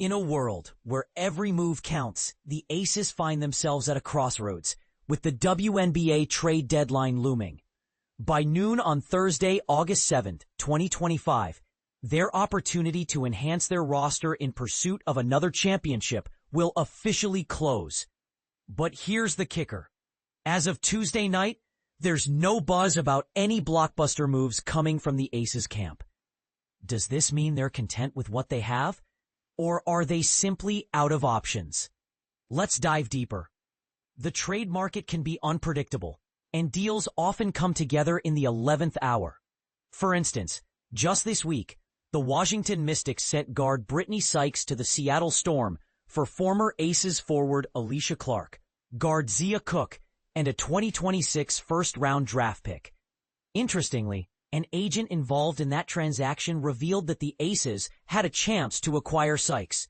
In a world where every move counts, the Aces find themselves at a crossroads, with the WNBA trade deadline looming. By noon on Thursday, August 7th, 2025, their opportunity to enhance their roster in pursuit of another championship will officially close. But here's the kicker. As of Tuesday night, there's no buzz about any blockbuster moves coming from the Aces camp. Does this mean they're content with what they have? Or are they simply out of options? Let's dive deeper. The trade market can be unpredictable, and deals often come together in the 11th hour. For instance, just this week, the Washington Mystics sent guard Brittany Sykes to the Seattle Storm for former Aces forward Alicia Clark, guard Zia Cook, and a 2026 first-round draft pick. Interestingly, an agent involved in that transaction revealed that the Aces had a chance to acquire Sykes.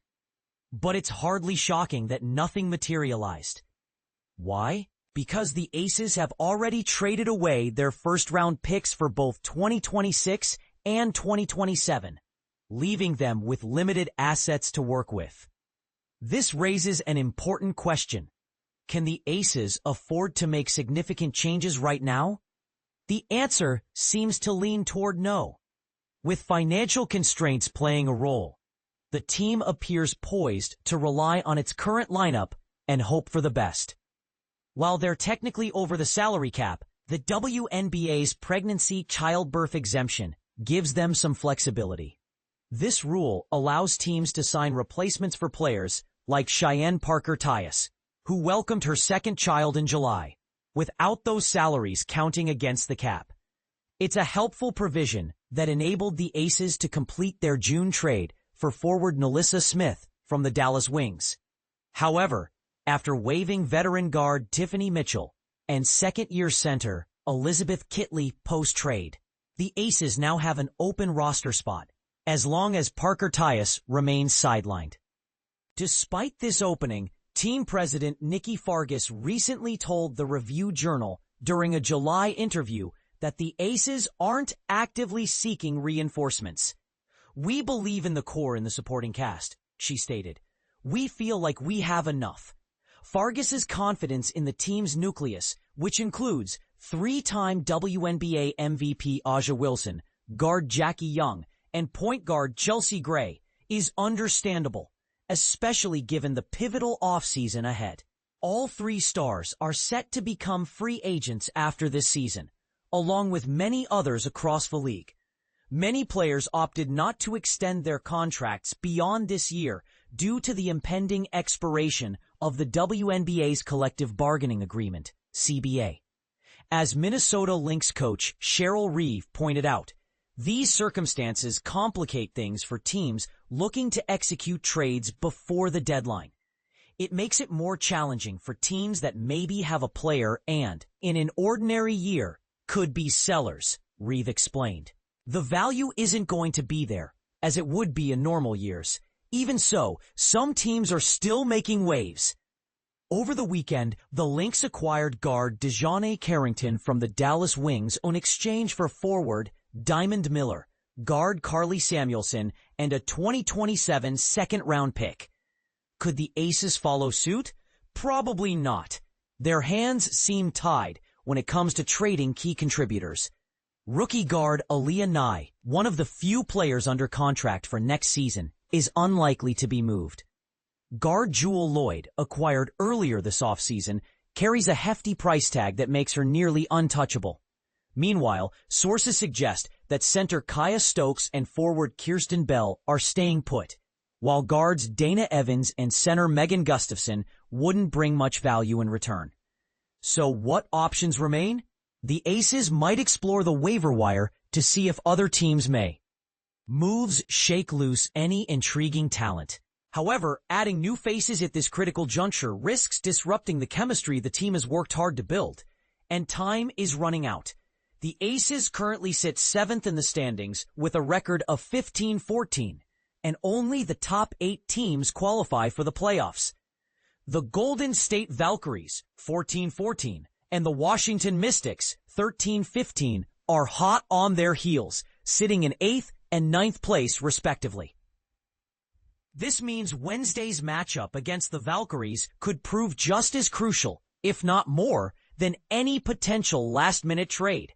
But it's hardly shocking that nothing materialized. Why? Because the Aces have already traded away their first-round picks for both 2026 and 2027, leaving them with limited assets to work with. This raises an important question. Can the Aces afford to make significant changes right now? The answer seems to lean toward no. With financial constraints playing a role, the team appears poised to rely on its current lineup and hope for the best. While they're technically over the salary cap, the WNBA's pregnancy childbirth exemption gives them some flexibility. This rule allows teams to sign replacements for players like Cheyenne Parker-Tyus, who welcomed her second child in July, without those salaries counting against the cap. It's a helpful provision that enabled the Aces to complete their June trade for forward NaLyssa Smith from the Dallas Wings. However, after waiving veteran guard Tiffany Mitchell and second-year center Elizabeth Kitley post-trade, the Aces now have an open roster spot, as long as Parker-Tyus remains sidelined. Despite this opening, team president Nikki Fargas recently told the Review-Journal during a July interview that the Aces aren't actively seeking reinforcements. "We believe in the core and the supporting cast," she stated. "We feel like we have enough." Fargas's confidence in the team's nucleus, which includes three-time WNBA MVP A'ja Wilson, guard Jackie Young, and point guard Chelsea Gray, is understandable, especially given the pivotal offseason ahead. All three stars are set to become free agents after this season, along with many others across the league. Many players opted not to extend their contracts beyond this year due to the impending expiration of the WNBA's collective bargaining agreement, CBA. As Minnesota Lynx coach Cheryl Reeve pointed out, these circumstances complicate things for teams looking to execute trades before the deadline. It makes it more challenging for teams that maybe have a player and, in an ordinary year, could be sellers, Reeve explained. The value isn't going to be there, as it would be in normal years. Even so, some teams are still making waves. Over the weekend, the Lynx acquired guard DeJounte Carrington from the Dallas Wings in exchange for forward Diamond Miller, guard Carly Samuelson, and a 2027 second-round pick. Could the Aces follow suit? Probably not. Their hands seem tied when it comes to trading key contributors. Rookie guard Aaliyah Nye, one of the few players under contract for next season, is unlikely to be moved. Guard Jewell Loyd, acquired earlier this offseason, carries a hefty price tag that makes her nearly untouchable. Meanwhile, sources suggest that center Kaya Stokes and forward Kirsten Bell are staying put, while guards Dana Evans and center Megan Gustafson wouldn't bring much value in return. So what options remain? The Aces might explore the waiver wire to see if other teams may. Moves shake loose any intriguing talent. However, adding new faces at this critical juncture risks disrupting the chemistry the team has worked hard to build. And time is running out. The Aces currently sit 7th in the standings with a record of 15-14, and only the top 8 teams qualify for the playoffs. The Golden State Valkyries, 14-14, and the Washington Mystics, 13-15, are hot on their heels, sitting in 8th and 9th place respectively. This means Wednesday's matchup against the Valkyries could prove just as crucial, if not more, than any potential last-minute trade.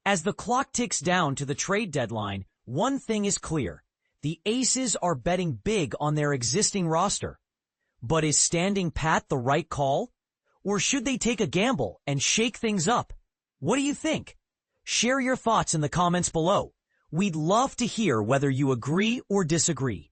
As the clock ticks down to the trade deadline, one thing is clear. The Aces are betting big on their existing roster. But is standing pat the right call? Or should they take a gamble and shake things up? What do you think? Share your thoughts in the comments below. We'd love to hear whether you agree or disagree.